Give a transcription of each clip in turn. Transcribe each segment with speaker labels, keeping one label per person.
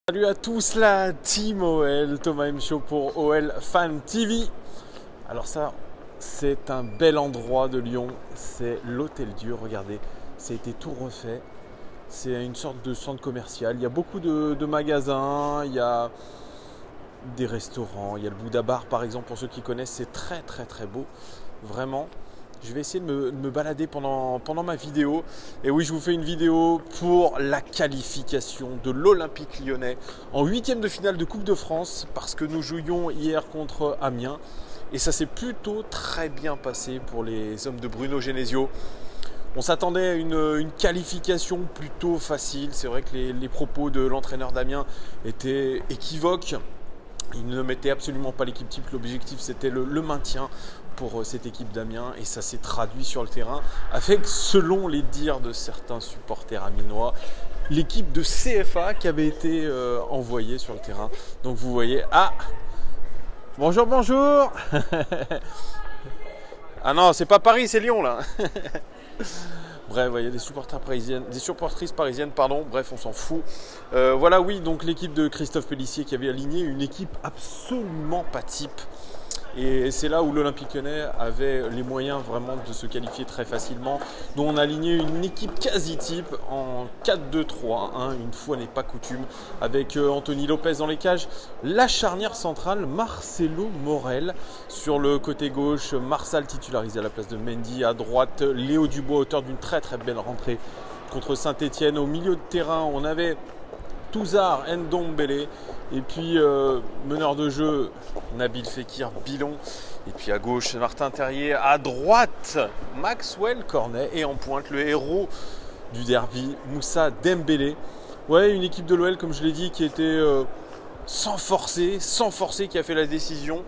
Speaker 1: Salut à tous la team OL, Thomas M Show pour OL Fan TV. Alors ça, c'est un bel endroit de Lyon, c'est l'Hôtel Dieu, regardez, ça a été tout refait. C'est une sorte de centre commercial, il y a beaucoup de magasins, il y a des restaurants, il y a le Bouddha Bar par exemple, pour ceux qui connaissent, c'est très beau, vraiment. Je vais essayer de me balader pendant ma vidéo. Et oui, je vous fais une vidéo pour la qualification de l'Olympique Lyonnais en 8e de finale de Coupe de France, parce que nous jouions hier contre Amiens. Et ça s'est plutôt très bien passé pour les hommes de Bruno Genesio. On s'attendait à une qualification plutôt facile. C'est vrai que les propos de l'entraîneur d'Amiens étaient équivoques. Il ne mettait absolument pas l'équipe type. L'objectif, c'était le maintien pour cette équipe d'Amiens, et ça s'est traduit sur le terrain avec, selon les dires de certains supporters amiénois, l'équipe de CFA qui avait été envoyée sur le terrain. Donc vous voyez, bonjour ah non, c'est pas Paris, c'est Lyon là. Bref, il y a des supportrices parisiennes, pardon, bref, on s'en fout. Voilà, oui, donc l'équipe de Christophe Pélissier qui avait aligné une équipe absolument pas type. Et c'est là où l'Olympique Lyonnais avait les moyens vraiment de se qualifier très facilement. Donc on a aligné une équipe quasi type en 4-2-3, une fois n'est pas coutume, avec Anthony Lopez dans les cages, la charnière centrale, Marcelo Morel sur le côté gauche, Marsal titularisé à la place de Mendy, à droite Léo Dubois, auteur d'une très belle rentrée contre Saint-Etienne. Au milieu de terrain, on avait Touzard, Ndombele, et puis meneur de jeu Nabil Fekir, Bilon, et puis à gauche Martin Terrier, à droite Maxwell Cornet, et en pointe le héros du derby Moussa Dembélé. Ouais, une équipe de l'OL, comme je l'ai dit, qui était sans forcer, qui a fait la décision.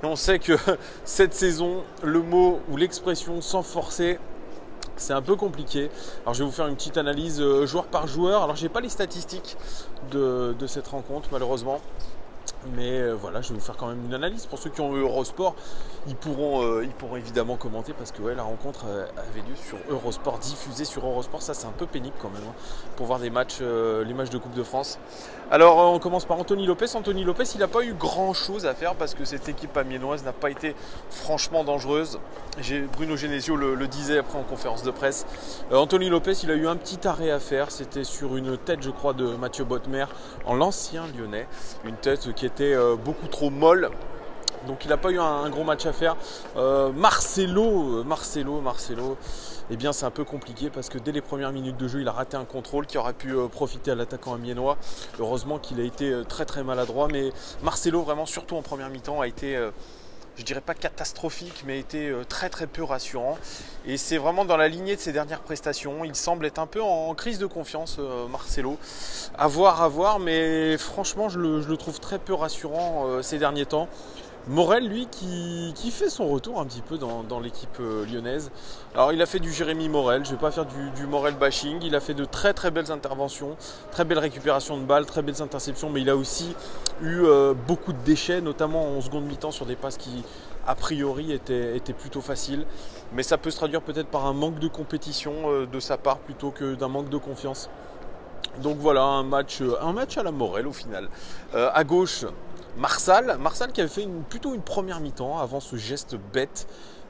Speaker 1: Et on sait que cette saison, le mot ou l'expression sans forcer, c'est un peu compliqué. Alors je vais vous faire une petite analyse joueur par joueur. Alors j'ai pas les statistiques de cette rencontre malheureusement. Mais voilà, je vais vous faire quand même une analyse. Pour ceux qui ont eu Eurosport, ils pourront évidemment commenter, parce que ouais, la rencontre avait lieu sur Eurosport, diffusée sur Eurosport. Ça, c'est un peu pénible quand même, pour voir les matchs de Coupe de France. Alors, on commence par Anthony Lopez. Anthony Lopez, il n'a pas eu grand-chose à faire, parce que cette équipe amiénoise n'a pas été franchement dangereuse. Bruno Genesio le disait après en conférence de presse. Anthony Lopez, il a eu un petit arrêt à faire. C'était sur une tête, je crois, de Mathieu Bottmer, en l'ancien lyonnais. Une tête qui était beaucoup trop molle. Donc il n'a pas eu un gros match à faire. Marcelo, eh bien c'est un peu compliqué, parce que dès les premières minutes de jeu, il a raté un contrôle qui aurait pu profiter à l'attaquant amiénois. Heureusement qu'il a été très maladroit, mais Marcelo, vraiment, surtout en première mi-temps, a été je dirais pas catastrophique, mais était très peu rassurant. Et c'est vraiment dans la lignée de ses dernières prestations. Il semble être un peu en crise de confiance, Marcelo. À voir, mais franchement, je le trouve très peu rassurant ces derniers temps. Morel, lui, qui fait son retour un petit peu dans l'équipe lyonnaise. Alors, il a fait du Jérémy Morel, je ne vais pas faire du Morel bashing. Il a fait de très belles interventions, très belles récupérations de balles, très belles interceptions, mais il a aussi eu beaucoup de déchets, notamment en seconde mi-temps, sur des passes qui, a priori, étaient plutôt faciles. Mais ça peut se traduire peut-être par un manque de compétition de sa part, plutôt que d'un manque de confiance. Donc voilà, un match à la Morel au final. À gauche, Marsal qui avait fait plutôt une première mi-temps avant ce geste bête,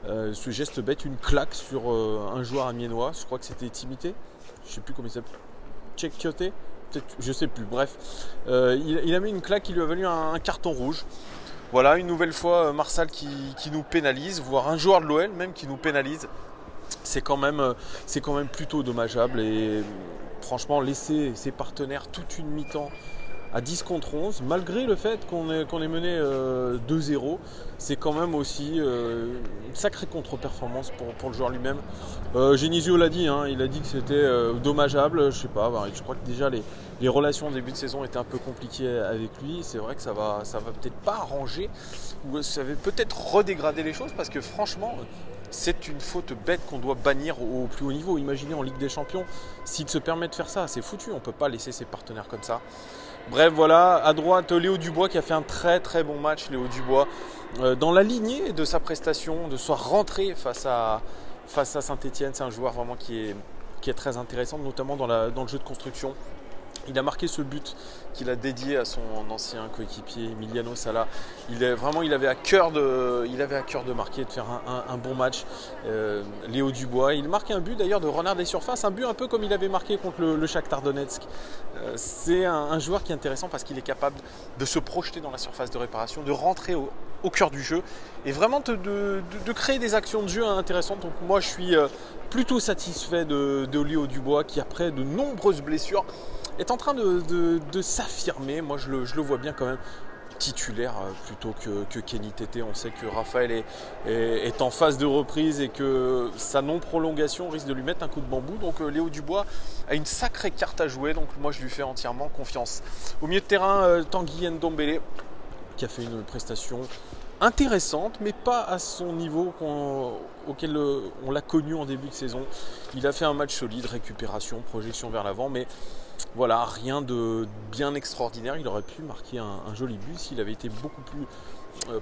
Speaker 1: une claque sur un joueur amiénois. Je crois que c'était Timité, je ne sais plus comment il s'appelle, Tchekioté, peut-être, je ne sais plus, bref. Il a mis une claque qui lui a valu un carton rouge. Voilà, une nouvelle fois Marsal qui nous pénalise, voire un joueur de l'OL même qui nous pénalise. C'est quand même plutôt dommageable, et franchement, laisser ses partenaires toute une mi-temps à 10 contre 11, malgré le fait qu'on ait mené 2-0, c'est quand même aussi une sacrée contre-performance pour le joueur lui-même. Genesio l'a dit, il a dit que c'était dommageable, je sais pas, je crois que déjà les relations au début de saison étaient un peu compliquées avec lui. C'est vrai que ça va peut-être pas arranger, ou ça va peut-être redégrader les choses, parce que franchement, c'est une faute bête qu'on doit bannir au plus haut niveau. Imaginez en Ligue des Champions, s'il se permet de faire ça, c'est foutu, on ne peut pas laisser ses partenaires comme ça. Bref, voilà, à droite, Léo Dubois qui a fait un très bon match. Léo Dubois, dans la lignée de sa prestation, de sa rentrée face à Saint-Etienne, c'est un joueur vraiment qui est très intéressant, notamment dans le jeu de construction. Il a marqué ce but qu'il a dédié à son ancien coéquipier Emiliano Sala. Il avait à cœur de marquer, de faire un bon match. Léo Dubois, il marque un but d'ailleurs de renard des surfaces, un but un peu comme il avait marqué contre le Shakhtar Donetsk. C'est un joueur qui est intéressant parce qu'il est capable de se projeter dans la surface de réparation, de rentrer au cœur du jeu et vraiment de créer des actions de jeu intéressantes. Donc moi je suis plutôt satisfait de Léo Dubois qui, après de nombreuses blessures, est en train de s'affirmer. Moi je le vois bien quand même titulaire plutôt que Kenny Tété. On sait que Raphaël est en phase de reprise et que sa non-prolongation risque de lui mettre un coup de bambou. Donc Léo Dubois a une sacrée carte à jouer, donc moi je lui fais entièrement confiance. Au milieu de terrain, Tanguy Ndombele qui a fait une prestation intéressante, mais pas à son niveau auquel on l'a connu en début de saison. Il a fait un match solide, récupération, projection vers l'avant, mais voilà, rien de bien extraordinaire. Il aurait pu marquer un joli but s'il avait été beaucoup plus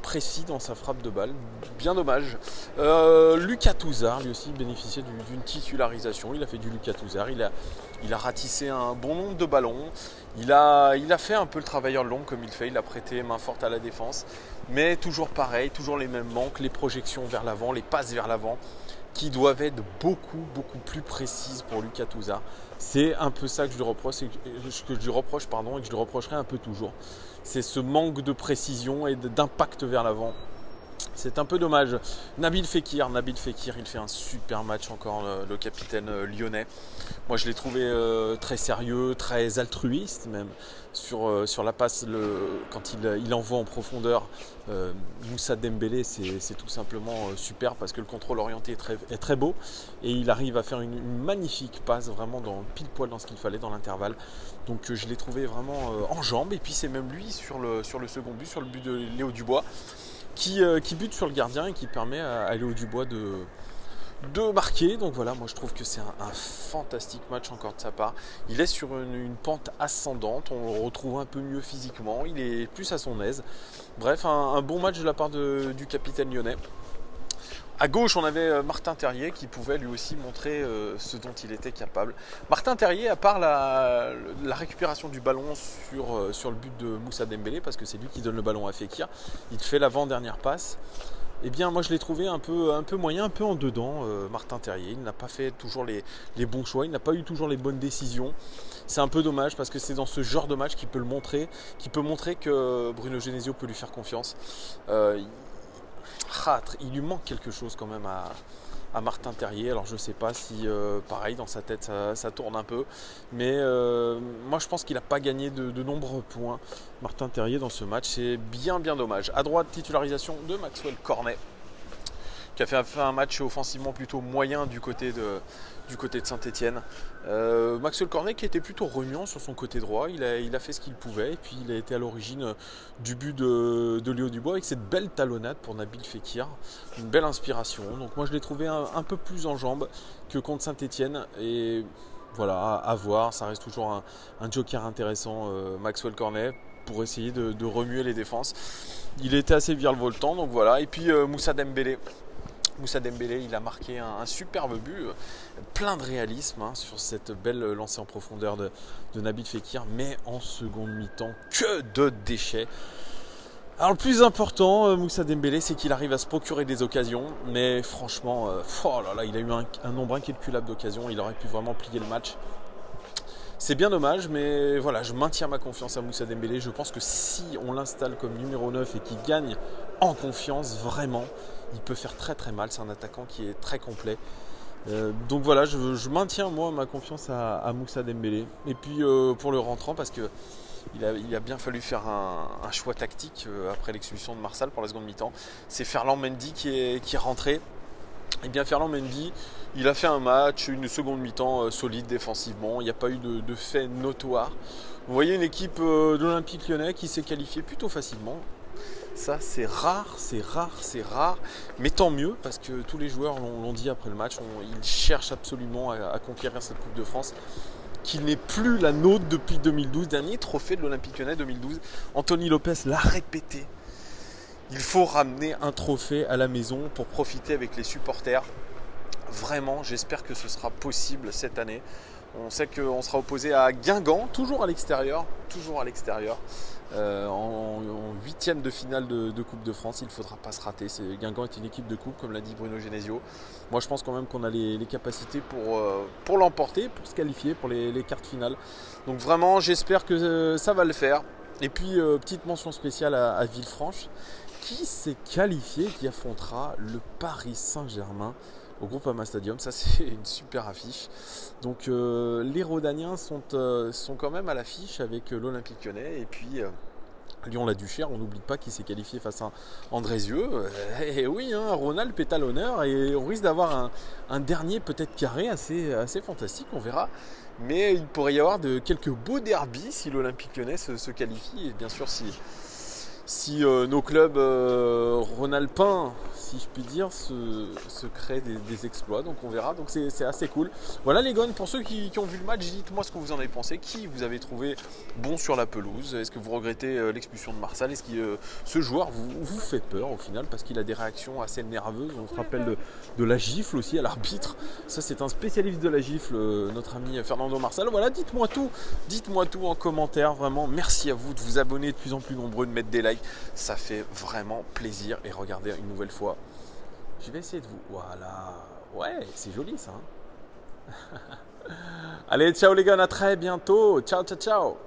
Speaker 1: précis dans sa frappe de balle. Bien dommage. Lucas Touzard, lui aussi, bénéficiait d'une titularisation. Il a fait du Lucas Touzard. Il a ratissé un bon nombre de ballons. Il a fait un peu le travailleur de l'ombre comme il fait. Il a prêté main forte à la défense. Mais toujours pareil, toujours les mêmes manques, les projections vers l'avant, les passes vers l'avant, qui doivent être beaucoup plus précises pour Lucas Touzard. C'est un peu ça que je lui reproche, et que je lui reprocherai un peu toujours. C'est ce manque de précision et d'impact vers l'avant. C'est un peu dommage. Nabil Fekir, il fait un super match encore, le capitaine lyonnais. Moi, je l'ai trouvé très sérieux, très altruiste même sur la passe. Quand il envoie en profondeur Moussa Dembélé, c'est tout simplement super parce que le contrôle orienté est très beau et il arrive à faire une magnifique passe vraiment pile poil dans ce qu'il fallait dans l'intervalle. Donc je l'ai trouvé vraiment en jambes. Et puis c'est même lui sur le second but, sur le but de Léo Dubois, qui bute sur le gardien et qui permet à Léo Dubois de marquer. Donc voilà, moi je trouve que c'est un fantastique match encore de sa part. Il est sur une pente ascendante, on le retrouve un peu mieux physiquement, il est plus à son aise. Bref, un bon match de la part du capitaine lyonnais. À gauche, on avait Martin Terrier qui pouvait lui aussi montrer ce dont il était capable. Martin Terrier, à part la récupération du ballon sur le but de Moussa Dembélé, parce que c'est lui qui donne le ballon à Fekir, il fait l'avant-dernière passe. Eh bien, moi je l'ai trouvé un peu moyen, un peu en dedans, Martin Terrier. Il n'a pas fait toujours les bons choix, il n'a pas eu toujours les bonnes décisions. C'est un peu dommage parce que c'est dans ce genre de match qu'il peut montrer que Bruno Genesio peut lui faire confiance. Il lui manque quelque chose quand même à Martin Terrier. Alors je ne sais pas si pareil dans sa tête ça tourne un peu, mais moi je pense qu'il n'a pas gagné de nombreux points, Martin Terrier, dans ce match. C'est bien dommage. À droite, titularisation de Maxwell Cornet, qui a fait un match offensivement plutôt moyen du côté de Saint-Etienne. Maxwell Cornet qui était plutôt remuant sur son côté droit, il a fait ce qu'il pouvait et puis il a été à l'origine du but de Léo Dubois avec cette belle talonnade pour Nabil Fekir, une belle inspiration. Donc moi je l'ai trouvé un peu plus en jambes que contre Saint-Etienne et voilà, à voir, ça reste toujours un joker intéressant, Maxwell Cornet, pour essayer de remuer les défenses. Il était assez virevoltant, donc voilà. Et puis Moussa Dembélé, il a marqué un superbe but, plein de réalisme sur cette belle lancée en profondeur de Nabil Fekir, mais en seconde mi-temps, que de déchets. Alors le plus important, Moussa Dembélé, c'est qu'il arrive à se procurer des occasions, mais franchement, il a eu un nombre incalculable d'occasions, il aurait pu vraiment plier le match. C'est bien dommage, mais voilà, je maintiens ma confiance à Moussa Dembélé. Je pense que si on l'installe comme numéro 9 et qu'il gagne en confiance, vraiment, il peut faire très mal. C'est un attaquant qui est très complet. Donc voilà, je maintiens moi ma confiance à Moussa Dembélé. Et puis pour le rentrant, parce que il a bien fallu faire un choix tactique après l'expulsion de Marsal pour la seconde mi-temps. C'est Ferland Mendy qui est rentré. Et bien Ferland Mendy, il a fait un match, une seconde mi-temps solide défensivement, il n'y a pas eu de fait notoire. Vous voyez une équipe de l'Olympique Lyonnais qui s'est qualifiée plutôt facilement. Ça c'est rare, mais tant mieux parce que tous les joueurs l'ont dit après le match, ils cherchent absolument à conquérir cette Coupe de France qui n'est plus la nôtre depuis 2012, dernier trophée de l'Olympique Lyonnais 2012. Anthony Lopez l'a répété. Il faut ramener un trophée à la maison pour profiter avec les supporters. Vraiment, j'espère que ce sera possible cette année. On sait qu'on sera opposé à Guingamp, toujours à l'extérieur, en huitième de finale de Coupe de France. Il ne faudra pas se rater. Guingamp est une équipe de coupe, comme l'a dit Bruno Genesio. Moi, je pense quand même qu'on a les capacités pour l'emporter, pour se qualifier pour les quarts de finale. Donc vraiment, j'espère que ça va le faire. Et puis, petite mention spéciale à Villefranche, qui s'est qualifié, qui affrontera le Paris Saint-Germain au Groupama Stadium. Ça, c'est une super affiche. Donc les Rhodaniens sont quand même à l'affiche avec l'Olympique Lyonnais. Et puis Lyon-la-Duchère, on n'oublie pas qu'il s'est qualifié face à Andrézieux. Et oui, hein, Ronald est à l'honneur et on risque d'avoir un dernier peut-être carré assez fantastique, on verra. Mais il pourrait y avoir quelques beaux derbies si l'Olympique Lyonnais se qualifie. Et bien sûr, si nos clubs rhône-alpins, si je puis dire, se créent des exploits. Donc on verra, donc c'est assez cool. Voilà les gars, pour ceux qui ont vu le match, dites-moi ce que vous en avez pensé. Qui vous avez trouvé bon sur la pelouse? Est-ce que vous regrettez l'expulsion de Marsal? Est-ce que ce joueur vous fait peur au final? Parce qu'il a des réactions assez nerveuses. On se rappelle de la gifle aussi à l'arbitre. Ça, c'est un spécialiste de la gifle, notre ami Fernando Marsal. Voilà, dites-moi tout en commentaire. Vraiment, merci à vous de vous abonner de plus en plus nombreux, de mettre des likes. Ça fait vraiment plaisir. Et regardez une nouvelle fois. Je vais essayer de vous... Voilà. Ouais, c'est joli ça. Allez, ciao les gars, à très bientôt. Ciao, ciao, ciao.